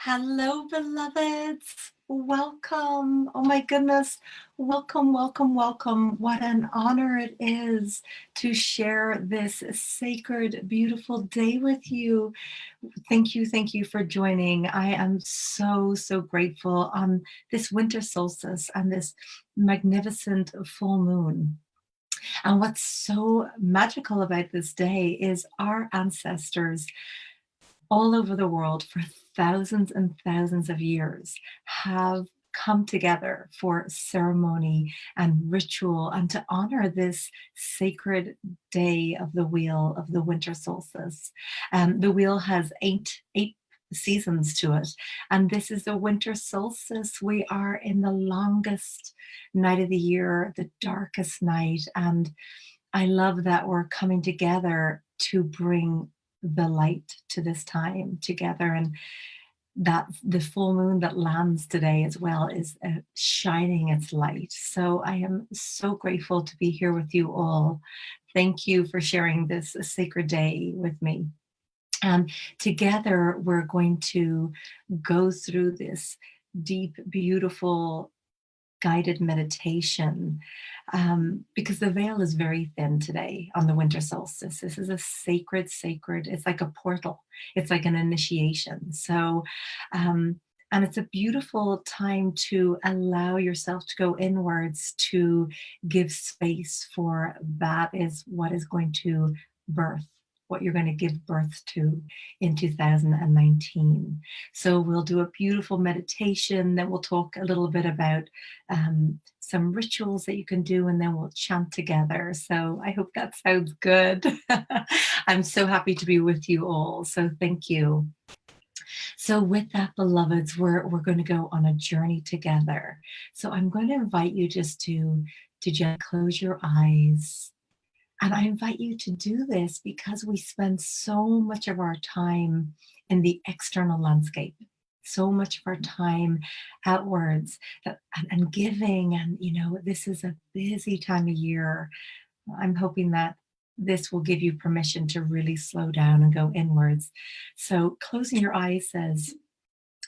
Hello, beloveds. Welcome. Oh my goodness. Welcome, welcome, welcome. What an honor it is to share this sacred, beautiful day with you. Thank you for joining. I am so grateful on this winter solstice and this magnificent full moon. And what's so magical about this day is our ancestors all over the world for thousands and thousands of years have come together for ceremony and ritual and to honor this sacred day of the wheel of the winter solstice. The wheel has eight seasons to it, and this is the winter solstice. We are in the longest night of the year, the darkest night, and I love that we're coming together to bring the light to this time together, and that the full moon that lands today as well is shining its light. So I am so grateful to be here with you all. Thank you for sharing this sacred day with me. And together we're going to go through this deep, beautiful guided meditation, because the veil is very thin today on the winter solstice. This is a sacred, it's like a portal, it's like an initiation. So, and it's a beautiful time to allow yourself to go inwards, to give space for that is what is going to birth, what you're going to give birth to in 2019. So we'll do a beautiful meditation, then we'll talk a little bit about some rituals that you can do, and then we'll chant together. So I hope that sounds good. I'm so happy to be with you all. So thank you. So with that, beloveds, we're going to go on a journey together. So I'm going to invite you just to just close your eyes. And I invite you to do this because we spend so much of our time in the external landscape, so much of our time outwards and giving. And, this is a busy time of year. I'm hoping that this will give you permission to really slow down and go inwards. So closing your eyes says,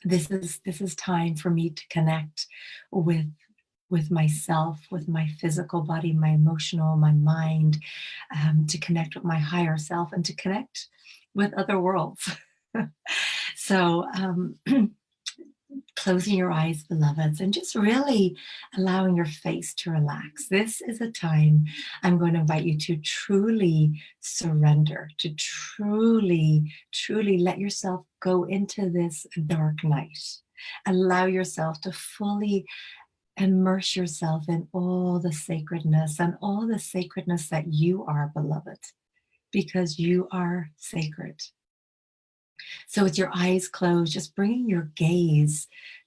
this is time for me to connect with myself, with my physical body, my emotional, my mind, to connect with my higher self and to connect with other worlds. So closing your eyes, beloveds, and just really allowing your face to relax. This is a time I'm going to invite you to truly surrender, to truly let yourself go into this dark night. Allow yourself to fully immerse yourself in all the sacredness and all the sacredness that you are, beloved, because you are sacred. So with your eyes closed, just bringing your gaze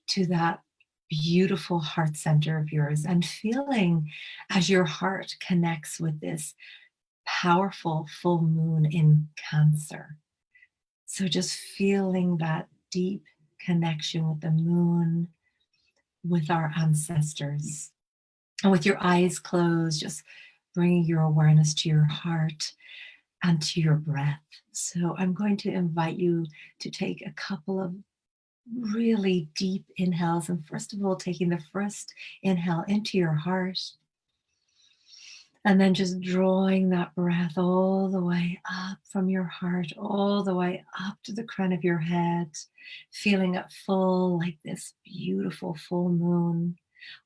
to that beautiful heart center of yours and feeling as your heart connects with this powerful full moon in Cancer. So just feeling that deep connection with the moon, with our ancestors. And with your eyes closed, just bringing your awareness to your heart and to your breath. So I'm going to invite you to take a couple of really deep inhales. And first of all, taking the first inhale into your heart. And then just drawing that breath all the way up from your heart, all the way up to the crown of your head, feeling it full like this beautiful full moon,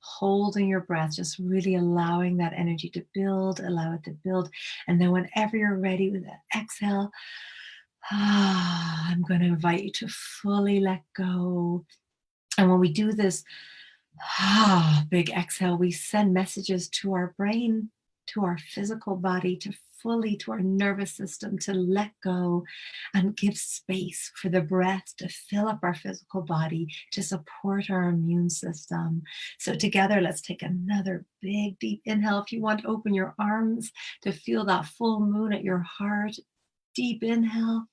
holding your breath, just really allowing that energy to build, allow it to build. And then whenever you're ready with that exhale, I'm going to invite you to fully let go. And when we do this big exhale, we send messages to our brain, to our physical body, to our nervous system to let go and give space for the breath to fill up our physical body, to support our immune system. So together, let's take another big, deep inhale. If you want to open your arms to feel that full moon at your heart, deep inhale.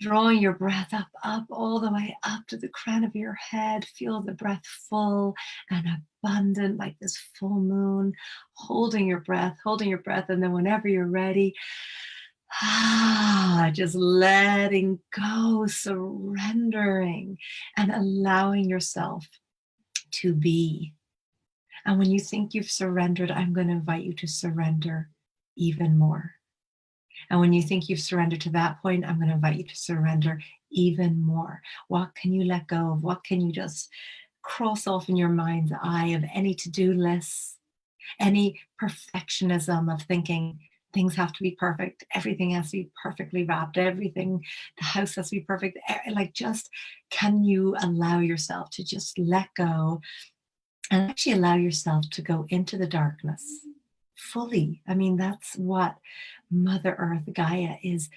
Drawing your breath up, all the way up to the crown of your head. Feel the breath full and abundant, like this full moon. Holding your breath. And then whenever you're ready, Just letting go, surrendering, and allowing yourself to be. And when you think you've surrendered, I'm going to invite you to surrender even more. And when you think you've surrendered to that point, I'm going to invite you to surrender even more. What can you let go of? What can you just cross off in your mind's eye of any to-do lists, any perfectionism of thinking things have to be perfect, everything has to be perfectly wrapped, everything, the house has to be perfect. Like, just can you allow yourself to just let go and actually allow yourself to go into the darkness fully? I mean, that's what Mother Earth Gaia is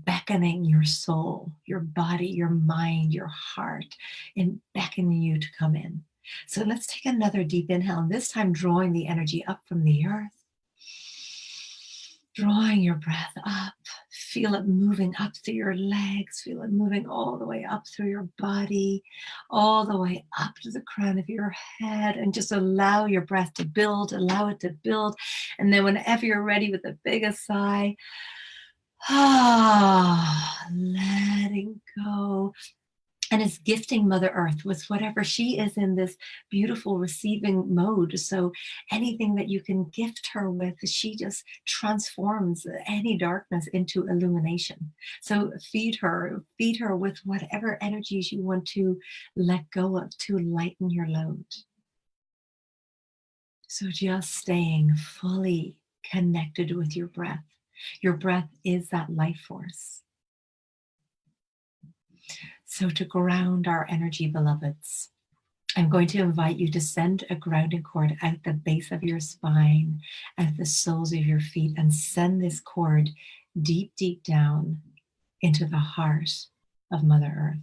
beckoning your soul, your body, your mind, your heart, and beckoning you to come in. So let's take another deep inhale, and this time drawing the energy up from the earth. Drawing your breath up, feel it moving up through your legs, feel it moving all the way up through your body, all the way up to the crown of your head, and just allow your breath to build, allow it to build. And then whenever you're ready with the biggest sigh, letting go. And it's gifting Mother Earth with whatever she is in this beautiful receiving mode. So anything that you can gift her with, she just transforms any darkness into illumination. So feed her with whatever energies you want to let go of to lighten your load. So just staying fully connected with your breath. Your breath is that life force. So to ground our energy, beloveds, I'm going to invite you to send a grounding cord at the base of your spine, at the soles of your feet, and send this cord deep, deep down into the heart of Mother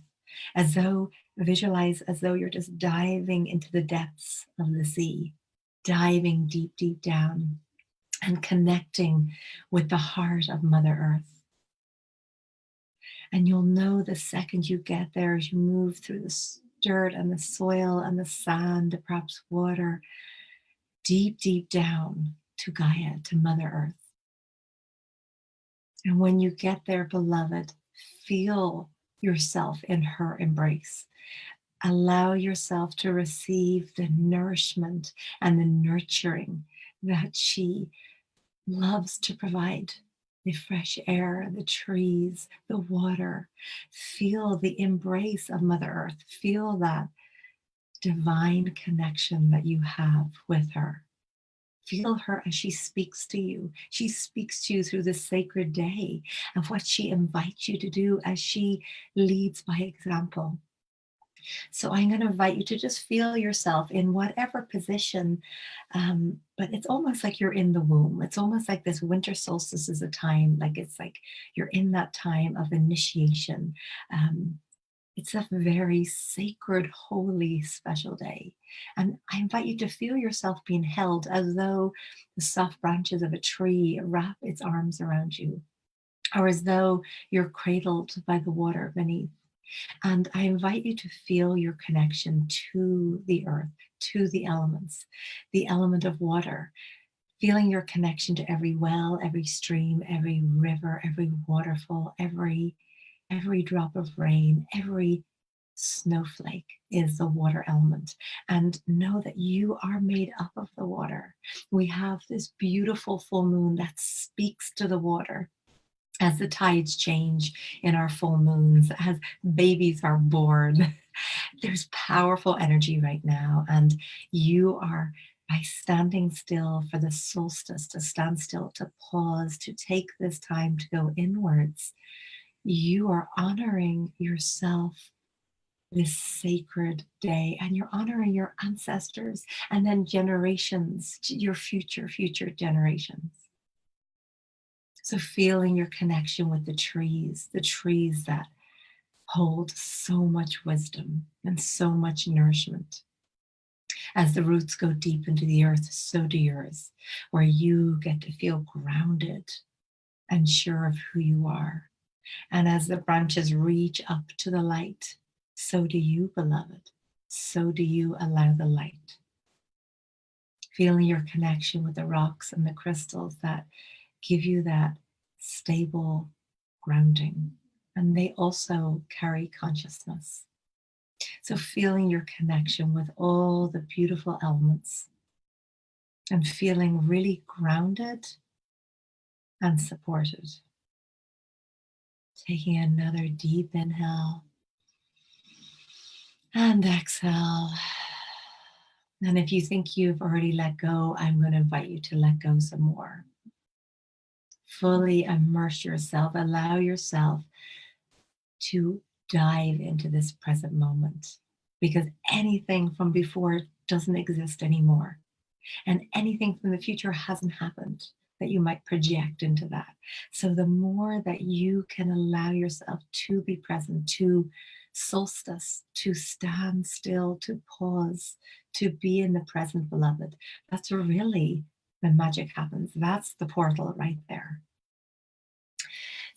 Earth. Visualize as though you're just diving into the depths of the sea, diving deep, deep down and connecting with the heart of Mother Earth. And you'll know the second you get there, as you move through the dirt and the soil and the sand, perhaps water, deep, deep down to Gaia, to Mother Earth. And when you get there, beloved, feel yourself in her embrace. Allow yourself to receive the nourishment and the nurturing that she loves to provide. The fresh air, the trees, the water. Feel the embrace of Mother Earth. Feel that divine connection that you have with her. Feel her as she speaks to you. She speaks to you through this sacred day of what she invites you to do as she leads by example. So I'm going to invite you to just feel yourself in whatever position, but it's almost like you're in the womb. It's almost like this winter solstice is a time, like it's like you're in that time of initiation. It's a very sacred, holy, special day. And I invite you to feel yourself being held as though the soft branches of a tree wrap its arms around you, or as though you're cradled by the water beneath. And I invite you to feel your connection to the earth, to the elements, the element of water, feeling your connection to every well, every stream, every river, every waterfall, every drop of rain, every snowflake is the water element. And know that you are made up of the water. We have this beautiful full moon that speaks to the water. As the tides change in our full moons, as babies are born, there's powerful energy right now. And you are, by standing still for the solstice, to stand still, to pause, to take this time to go inwards, you are honoring yourself this sacred day, and you're honoring your ancestors and then generations, your future generations. So feeling your connection with the trees that hold so much wisdom and so much nourishment. As the roots go deep into the earth, so do yours, where you get to feel grounded and sure of who you are. And as the branches reach up to the light, so do you, beloved. So do you allow the light. Feeling your connection with the rocks and the crystals that give you that stable grounding, and they also carry consciousness. So feeling your connection with all the beautiful elements and feeling really grounded and supported. Taking another deep inhale and exhale. And if you think you've already let go, I'm going to invite you to let go some more. Fully immerse yourself, allow yourself to dive into this present moment, because anything from before doesn't exist anymore. And anything from the future hasn't happened that you might project into that. So the more that you can allow yourself to be present, to solstice, to stand still, to pause, to be in the present, beloved, that's really when magic happens. That's the portal right there.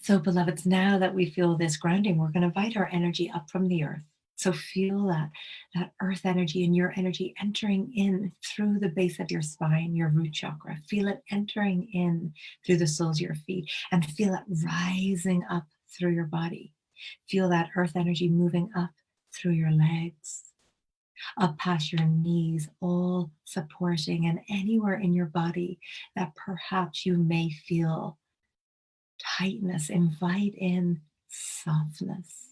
So, beloveds, now that we feel this grounding, we're going to invite our energy up from the earth. So feel that earth energy and your energy entering in through the base of your spine, your root chakra. Feel it entering in through the soles of your feet, and feel it rising up through your body. Feel that earth energy moving up through your legs, up past your knees, all supporting, and anywhere in your body that perhaps you may feel tightness, invite in softness.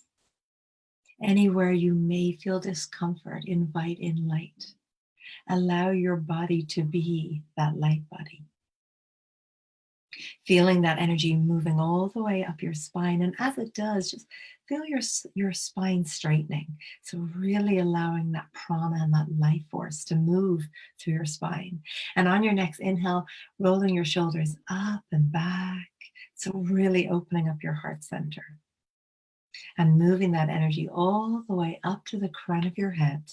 Anywhere you may feel discomfort, invite in light. Allow your body to be that light body. Feeling that energy moving all the way up your spine. And as it does, just feel your spine straightening. So really allowing that prana and that life force to move through your spine. And on your next inhale, rolling your shoulders up and back. So really opening up your heart center. And moving that energy all the way up to the crown of your head.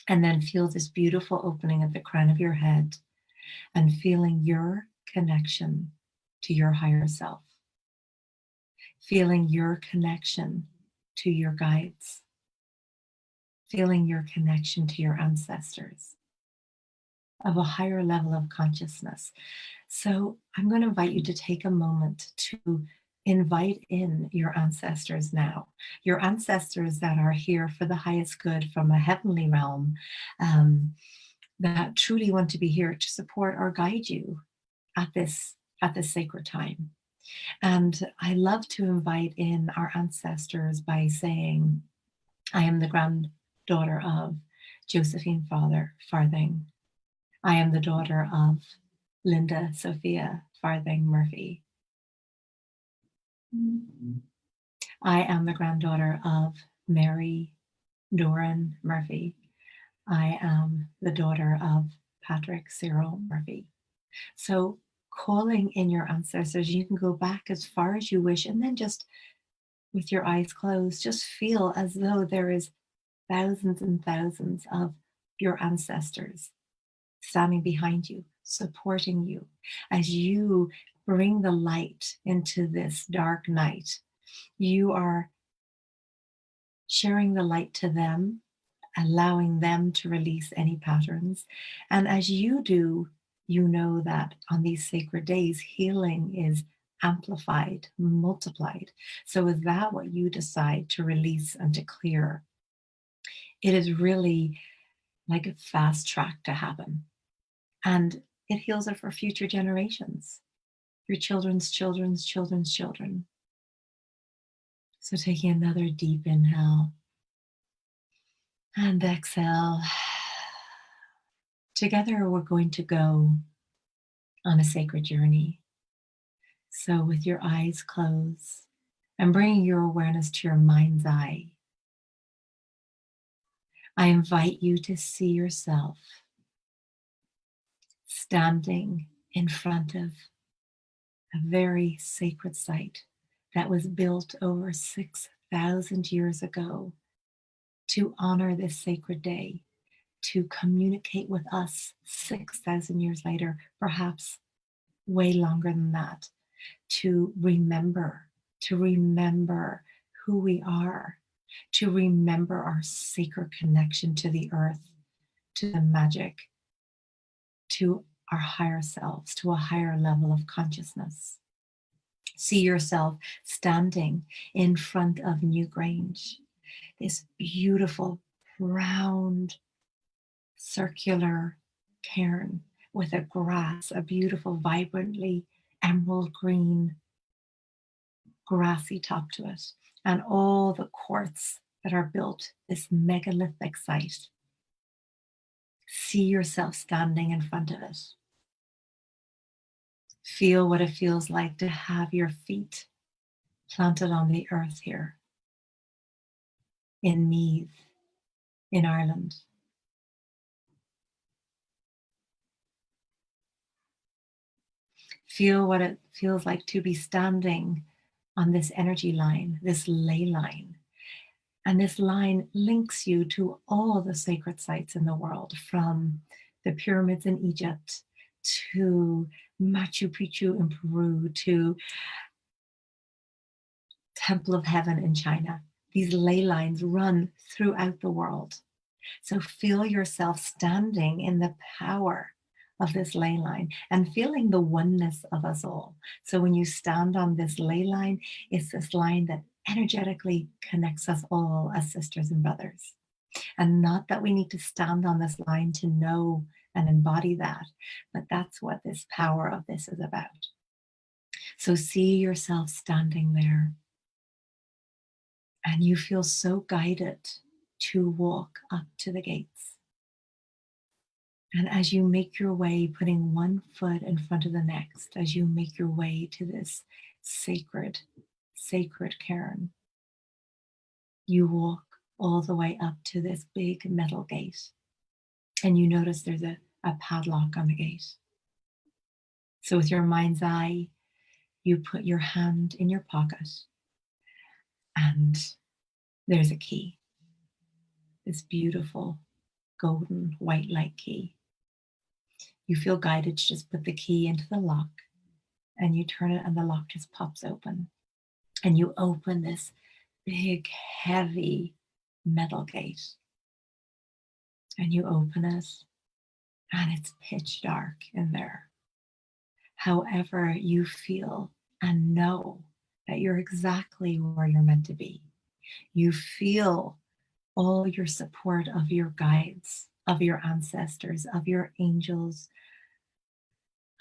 And then feel this beautiful opening at the crown of your head and feeling your connection to your higher self. Feeling your connection to your guides. Feeling your connection to your ancestors of a higher level of consciousness. So I'm going to invite you to take a moment to invite in your ancestors now, your ancestors that are here for the highest good from a heavenly realm, that truly want to be here to support or guide you at this sacred time. And I love to invite in our ancestors by saying, I am the granddaughter of Josephine Farthing. I am the daughter of Linda Sophia Farthing Murphy. I am the granddaughter of Mary Doran Murphy. I am the daughter of Patrick Cyril Murphy. So calling in your ancestors, you can go back as far as you wish, and then just with your eyes closed, just feel as though there is thousands and thousands of your ancestors standing behind you, supporting you as you bring the light into this dark night. You are sharing the light to them, allowing them to release any patterns. And as you do, you know that on these sacred days, healing is amplified, multiplied. So is that what you decide to release and to clear? It is really like a fast track to happen. And it heals it for future generations, your children's children's children's children. So taking another deep inhale and exhale. Together, we're going to go on a sacred journey. So with your eyes closed and bringing your awareness to your mind's eye, I invite you to see yourself standing in front of a very sacred site that was built over 6,000 years ago to honor this sacred day, to communicate with us 6,000 years later, perhaps way longer than that, to remember who we are, to remember our sacred connection to the earth, to the magic, to our higher selves, to a higher level of consciousness. See yourself standing in front of Newgrange, this beautiful round circular cairn with a grass, a beautiful vibrantly emerald green grassy top to it, and all the courts that are built, this megalithic site. See yourself standing in front of it. Feel what it feels like to have your feet planted on the earth here in Meath, in Ireland. Feel what it feels like to be standing on this energy line, this ley line. And this line links you to all the sacred sites in the world, from the pyramids in Egypt to Machu Picchu in Peru to Temple of Heaven in China. These ley lines run throughout the world. So feel yourself standing in the power of this ley line and feeling the oneness of us all. So when you stand on this ley line, it's this line that energetically connects us all as sisters and brothers. And not that we need to stand on this line to know and embody that, but that's what this power of this is about. So see yourself standing there, and you feel so guided to walk up to the gates. And as you make your way, putting one foot in front of the next, as you make your way to this sacred cairn, you walk all the way up to this big metal gate. And you notice there's a padlock on the gate. So with your mind's eye, you put your hand in your pocket and there's a key, this beautiful golden white light key. You feel guided to just put the key into the lock and you turn it and the lock just pops open. And you open this big, heavy metal gate. And you open it and it's pitch dark in there. However, you feel and know that you're exactly where you're meant to be. You feel all your support of your guides, of your ancestors, of your angels,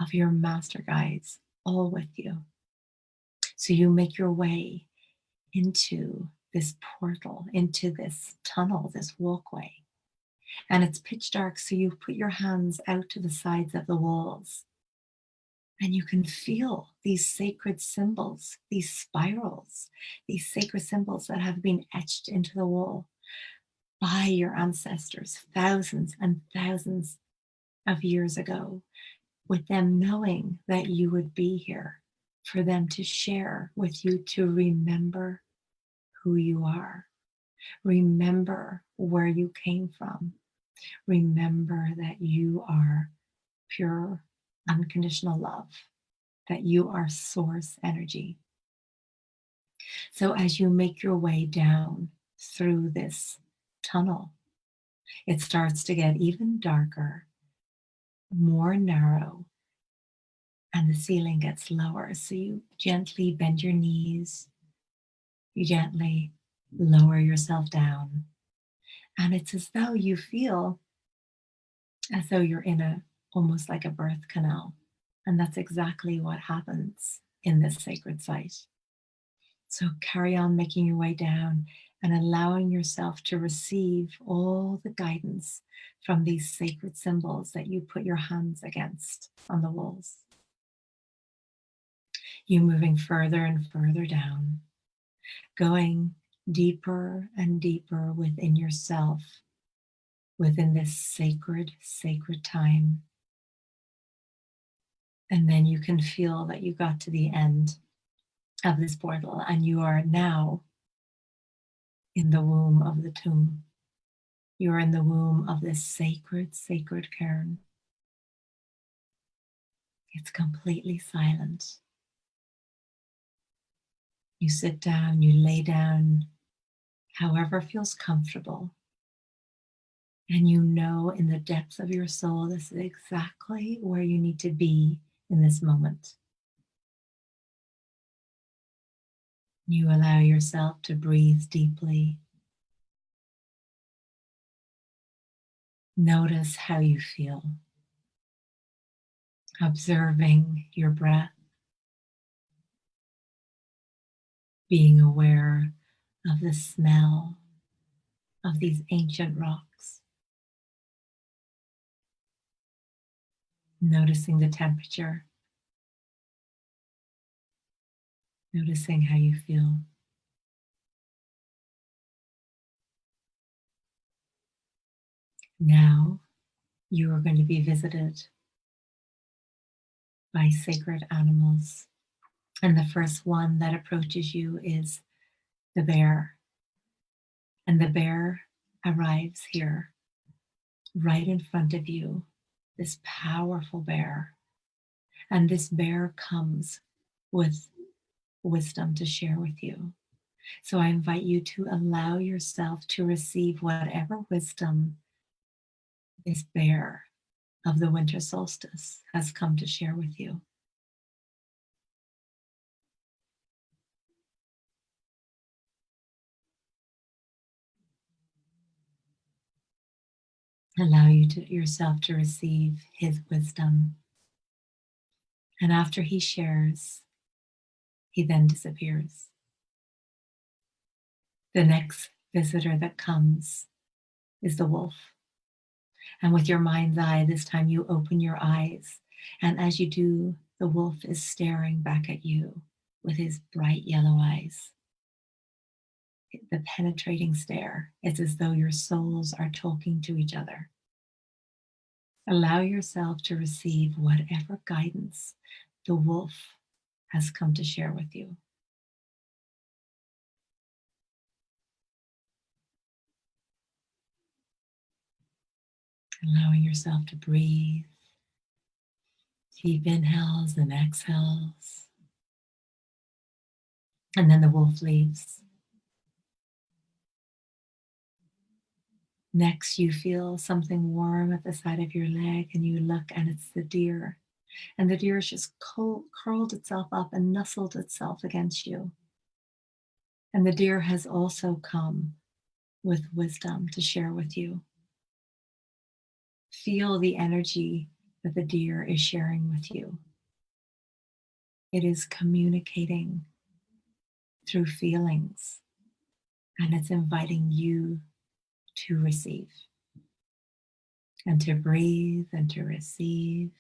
of your master guides, all with you. So you make your way into this portal, into this tunnel, this walkway. And it's pitch dark, so you put your hands out to the sides of the walls. And you can feel these sacred symbols, these spirals, these sacred symbols that have been etched into the wall by your ancestors thousands and thousands of years ago, with them knowing that you would be here, for them to share with you, to remember who you are, remember where you came from, remember that you are pure, unconditional love, that you are source energy. So as you make your way down through this tunnel, it starts to get even darker, more narrow, and the ceiling gets lower. So you gently bend your knees, you gently lower yourself down. And it's as though you feel as though you're in almost like a birth canal. And that's exactly what happens in this sacred site. So carry on making your way down and allowing yourself to receive all the guidance from these sacred symbols that you put your hands against on the walls. You moving further and further down, going deeper and deeper within yourself, within this sacred time. And then you can feel that you got to the end of this portal and you are now in the womb of the tomb. You are in the womb of this sacred cairn. It's completely silent. You sit down, you lay down, however feels comfortable. And you know in the depths of your soul, this is exactly where you need to be in this moment. You allow yourself to breathe deeply. Notice how you feel, observing your breath, being aware of the smell of these ancient rocks, noticing the temperature, noticing how you feel. Now you are going to be visited by sacred animals. And the first one that approaches you is the bear. And the bear arrives here, right in front of you, this powerful bear. And this bear comes with wisdom to share with you. So I invite you to allow yourself to receive whatever wisdom this bear of the winter solstice has come to share with you. Allow yourself to receive his wisdom. And after he shares, he then disappears. The next visitor that comes is the wolf. And with your mind's eye, this time you open your eyes. And as you do, the wolf is staring back at you with his bright yellow eyes. The penetrating stare. It's as though your souls are talking to each other. Allow yourself to receive whatever guidance the wolf has come to share with you. Allowing yourself to breathe, deep inhales and exhales. And then the wolf leaves. Next, you feel something warm at the side of your leg, and you look, and it's the deer. And the deer has just curled itself up and nestled itself against you. And the deer has also come with wisdom to share with you. Feel the energy that the deer is sharing with you. It is communicating through feelings, and it's inviting you to receive and to breathe and to receive.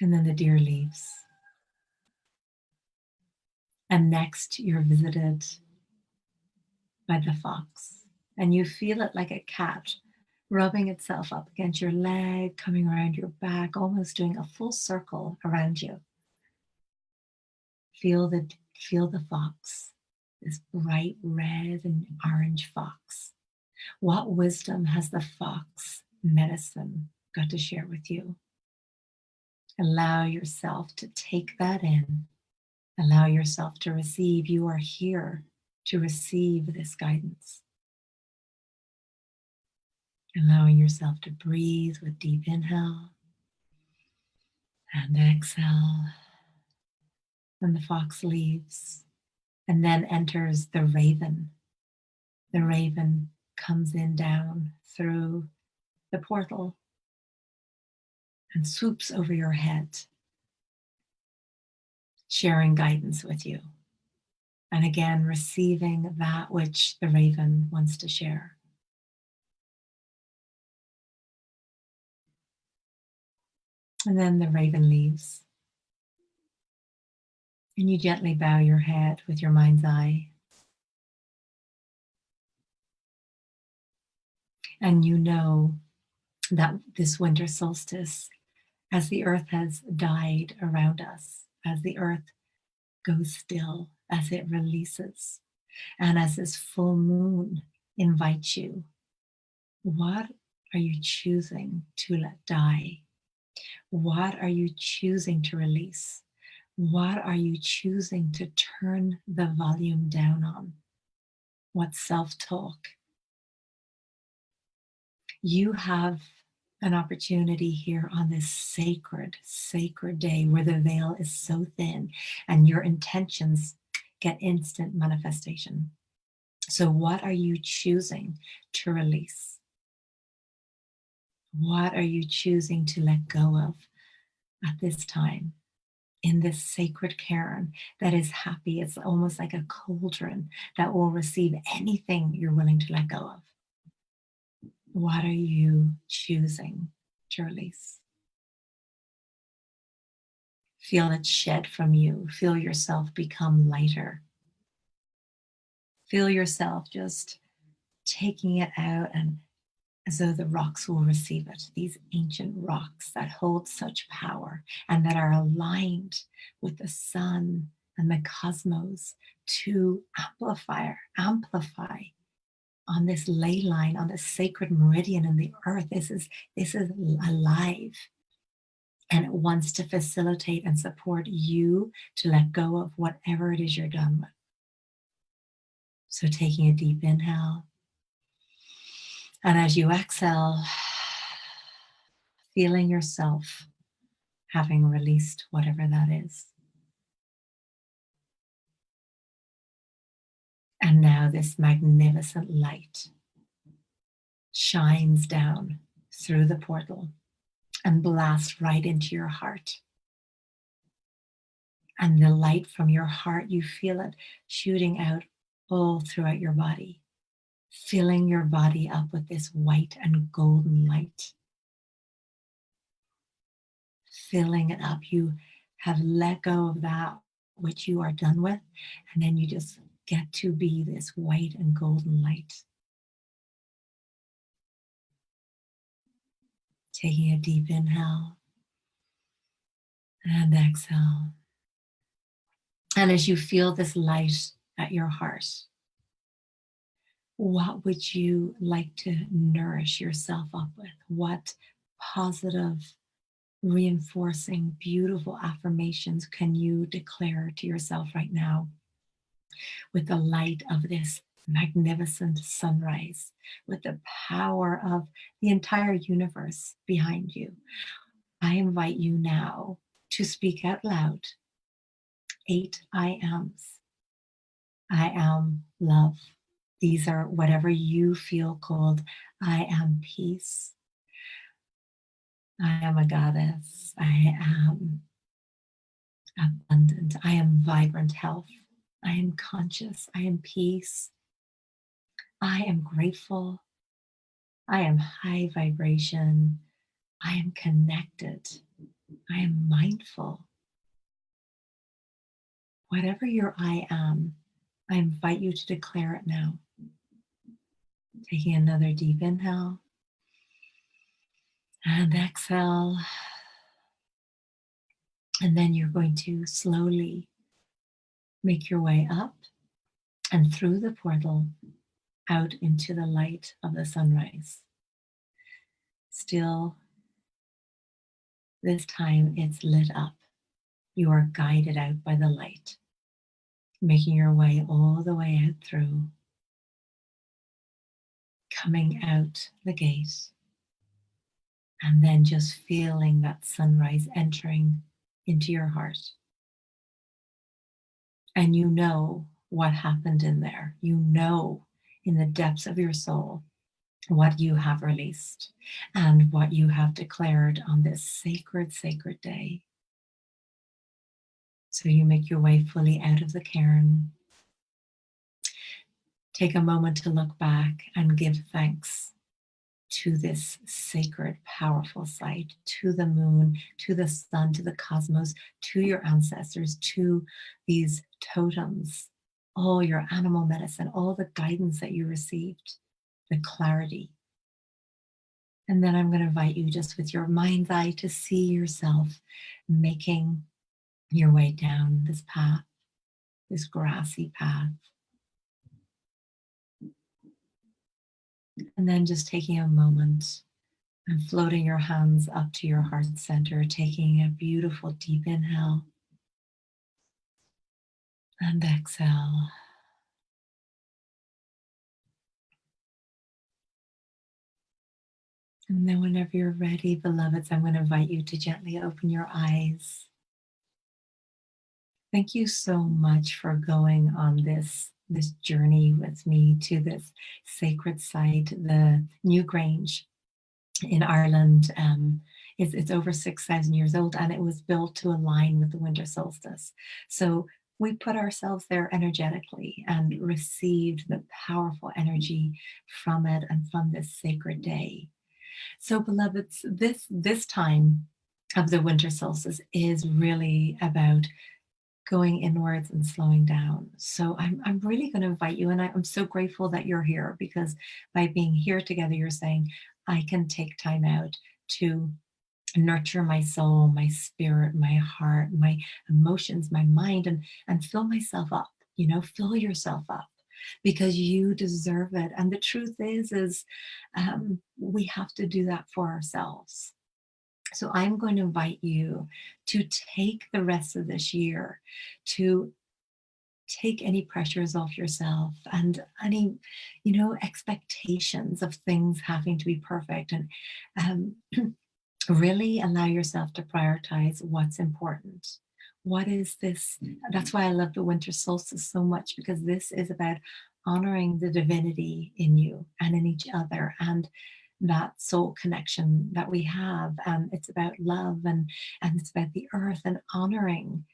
And then the deer leaves. And next, you're visited by the fox, and you feel it like a cat rubbing itself up against your leg, coming around your back, almost doing a full circle around you. Feel the fox, this bright red and orange fox. What wisdom has the fox medicine got to share with you? Allow yourself to take that in. Allow yourself to receive. You are here to receive this guidance. Allowing yourself to breathe with deep inhale and exhale. And the fox leaves, and then enters the raven. The raven comes in down through the portal and swoops over your head, sharing guidance with you. And again, receiving that which the raven wants to share. And then the raven leaves. And you gently bow your head with your mind's eye. And you know that this winter solstice, as the earth has died around us, as the earth goes still, as it releases, and as this full moon invites you, what are you choosing to let die? What are you choosing to release? What are you choosing to turn the volume down on? What self-talk? You have An opportunity here on this sacred, sacred day where the veil is so thin and your intentions get instant manifestation. So, what are you choosing to release? What are you choosing to let go of at this time in this sacred cairn that is happy? It's almost like a cauldron that will receive anything you're willing to let go of. What are you choosing to release? Feel it shed from you. Feel yourself become lighter. Feel yourself just taking it out, and as though the rocks will receive it. These ancient rocks that hold such power and that are aligned with the sun and the cosmos to amplify on this ley line, on this sacred meridian in the earth. This is alive. And it wants to facilitate and support you to let go of whatever it is you're done with. So taking a deep inhale. And as you exhale, feeling yourself having released whatever that is. And now this magnificent light shines down through the portal and blasts right into your heart. And the light from your heart, you feel it shooting out all throughout your body, filling your body up with this white and golden light. Filling it up, you have let go of that which you are done with, and then you just get to be this white and golden light. Taking a deep inhale and exhale. And as you feel this light at your heart, what would you like to nourish yourself up with? What positive, reinforcing, beautiful affirmations can you declare to yourself right now with the light of this magnificent sunrise, with the power of the entire universe behind you? I invite you now to speak out loud 8 I ams. I am love. These are whatever you feel called. I am peace. I am a goddess. I am abundant. I am vibrant health. I am conscious. I am peace. I am grateful. I am high vibration. I am connected. I am mindful. Whatever your I am, I invite you to declare it now. Taking another deep inhale and exhale. And then you're going to slowly make your way up and through the portal out into the light of the sunrise. Still, this time it's lit up. You are guided out by the light, making your way all the way out through, coming out the gate, and then just feeling that sunrise entering into your heart. And you know what happened in there. You know in the depths of your soul what you have released and what you have declared on this sacred, sacred day. So you make your way fully out of the cairn. Take a moment to look back and give thanks to this sacred, powerful site, to the moon, to the sun, to the cosmos, to your ancestors, to these totems, all your animal medicine, all the guidance that you received, the clarity. And then I'm going to invite you just with your mind's eye to see yourself making your way down this path, this grassy path. And then just taking a moment and floating your hands up to your heart center, taking a beautiful deep inhale and exhale. And then, whenever you're ready, beloveds, I'm going to invite you to gently open your eyes. Thank you so much for going on this journey with me to this sacred site, the New Grange in Ireland. It's over 6,000 years old, and it was built to align with the winter solstice. So we put ourselves there energetically and received the powerful energy from it and from this sacred day. So, beloveds, this time of the winter solstice is really about going inwards and slowing down. So I'm really going to invite you, and I'm so grateful that you're here, because by being here together, you're saying, I can take time out to nurture my soul, my spirit, my heart, my emotions, my mind, and fill myself up. Fill yourself up, because you deserve it. And the truth is we have to do that for ourselves. So I'm going to invite you to take the rest of this year to take any pressures off yourself and any, expectations of things having to be perfect, and really allow yourself to prioritize what's important. What is this? That's why I love the winter solstice so much, because this is about honoring the divinity in you and in each other, and that soul connection that we have. It's about love, and it's about the earth, and honoring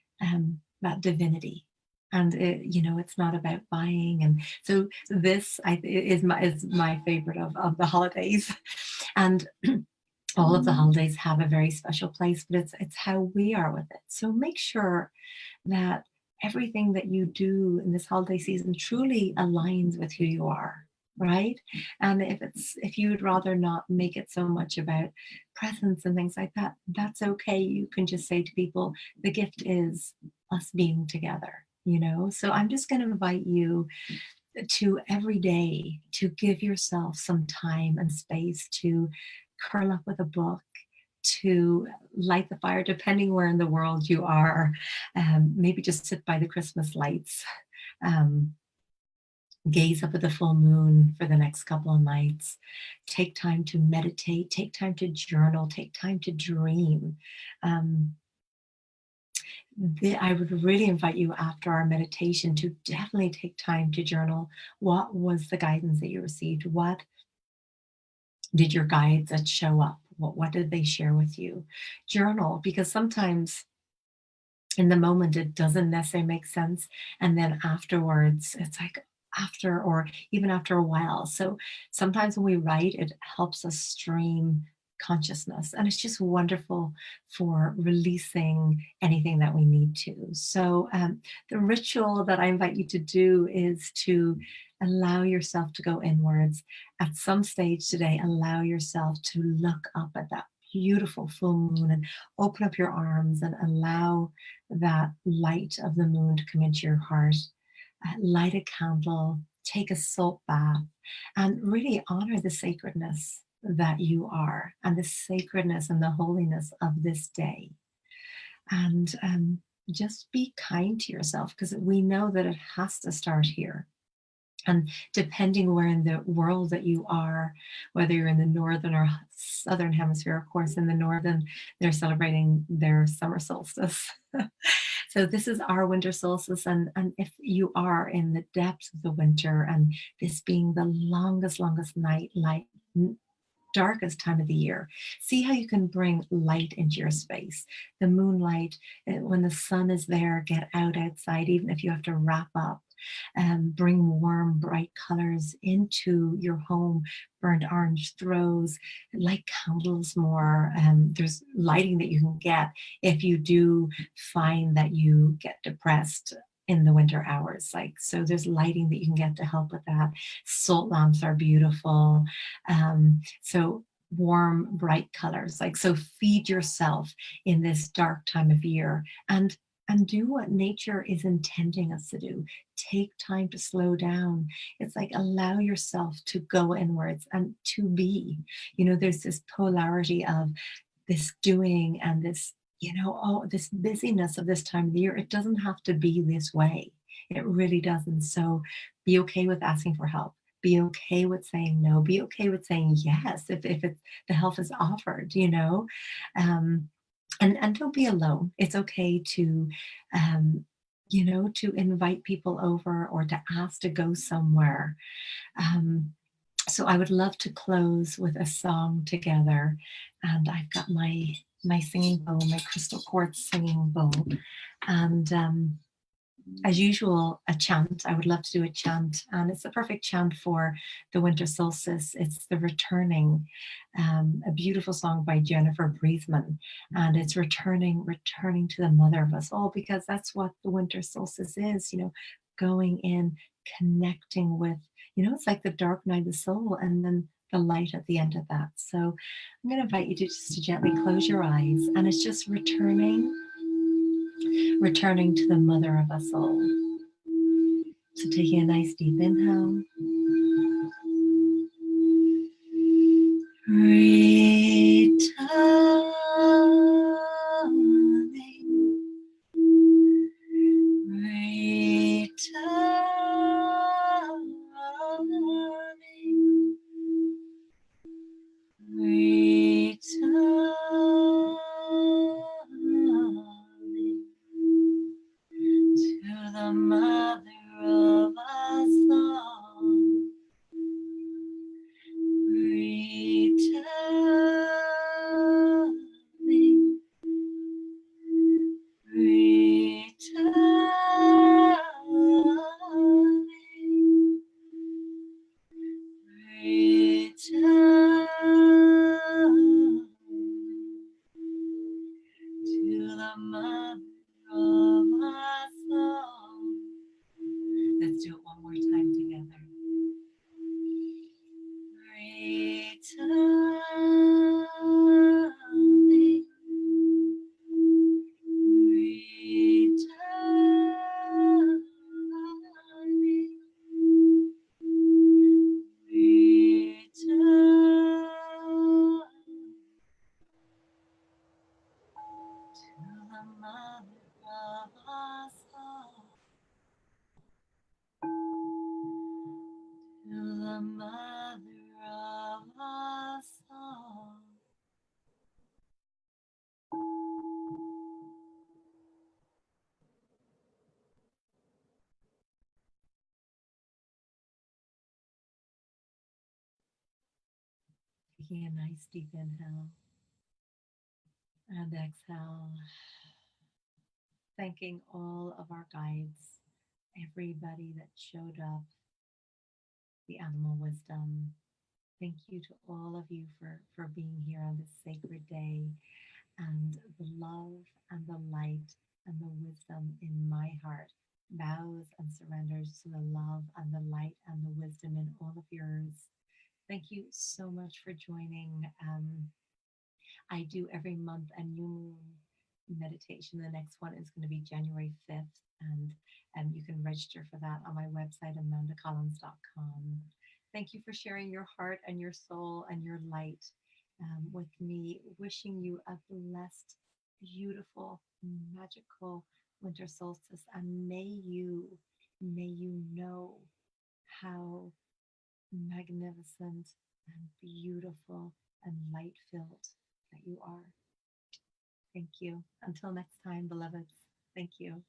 that divinity. And it's not about buying. And so this is my favorite of the holidays. And all of the holidays have a very special place, but it's how we are with it. So make sure that everything that you do in this holiday season truly aligns with who you are, right? And if you'd rather not make it so much about presents and things like that, that's okay. You can just say to people, the gift is us being together. So I'm just going to invite you to every day to give yourself some time and space to curl up with a book, to light the fire, depending where in the world you are. Maybe just sit by the Christmas lights, um, gaze up at the full moon for the next couple of nights. Take time to meditate, take time to journal, take time to dream. Um, I would really invite you, after our meditation, to definitely take time to journal. What was the guidance that you received? What did your guides that show up? What did they share with you? Journal, because sometimes in the moment it doesn't necessarily make sense, and then afterwards it's like, after, or even after a while. So sometimes when we write, it helps us stream consciousness, and it's just wonderful for releasing anything that we need to. So the ritual that I invite you to do is to allow yourself to go inwards. At some stage today, allow yourself to look up at that beautiful full moon, and open up your arms and allow that light of the moon to come into your heart. Light a candle, take a salt bath, and really honor the sacredness that you are, and the sacredness and the holiness of this day. And just be kind to yourself, because we know that it has to start here. And depending where in the world that you are, whether you're in the northern or southern hemisphere, of course, in the northern, they're celebrating their summer solstice. So this is our winter solstice. And if you are in the depths of the winter, and this being the longest night, darkest time of the year, see how you can bring light into your space. The moonlight, when the sun is there, get out outside, even if you have to wrap up. Bring warm, bright colors into your home. Burnt orange throws, light candles more. There's lighting that you can get if you do find that you get depressed in the winter hours. So there's lighting that you can get to help with that. Salt lamps are beautiful. So warm, bright colors. So feed yourself in this dark time of year, and do what nature is intending us to do. Take time to slow down. It's like, allow yourself to go inwards and to be. There's this polarity of this doing and this, this busyness of this time of the year. It doesn't have to be this way. It really doesn't. So be okay with asking for help. Be okay with saying no. Be okay with saying yes if it's the help is offered, you know? Um, and don't be alone. It's okay to, um, to invite people over or to ask to go somewhere. Um, so I would love to close with a song together, and I've got my singing bowl, my crystal quartz singing bowl, and as usual, a chant. I would love to do a chant, and it's the perfect chant for the winter solstice. It's the returning, a beautiful song by Jennifer Breathman, and it's returning to the mother of us all, because that's what the winter solstice is. Going in, connecting with. It's like the dark night of the soul, and then the light at the end of that. So I'm going to invite you to just to gently close your eyes, and it's just returning to the mother of us all. So taking a nice deep inhale. Returning to the mother of us all. Returning, returning, returning to the mother of us all. Let's do it one more time together. Returning, returning, returning to the mother of us all. To the mother of us all. Taking a nice deep inhale and exhale. Thanking all of our guides, everybody that showed up, the animal wisdom. Thank you to all of you for being here on this sacred day, and the love and the light and the wisdom in my heart bows and surrenders to the love and the light and the wisdom in all of yours. Thank you so much for joining. I do every month a new moon meditation. The next one is going to be January 5th, and you can register for that on my website, amandacollins.com. Thank you for sharing your heart and your soul and your light with me. Wishing you a blessed, beautiful, magical winter solstice, and may you know how magnificent and beautiful and light filled that you are. Thank you. Until next time, beloveds. Thank you.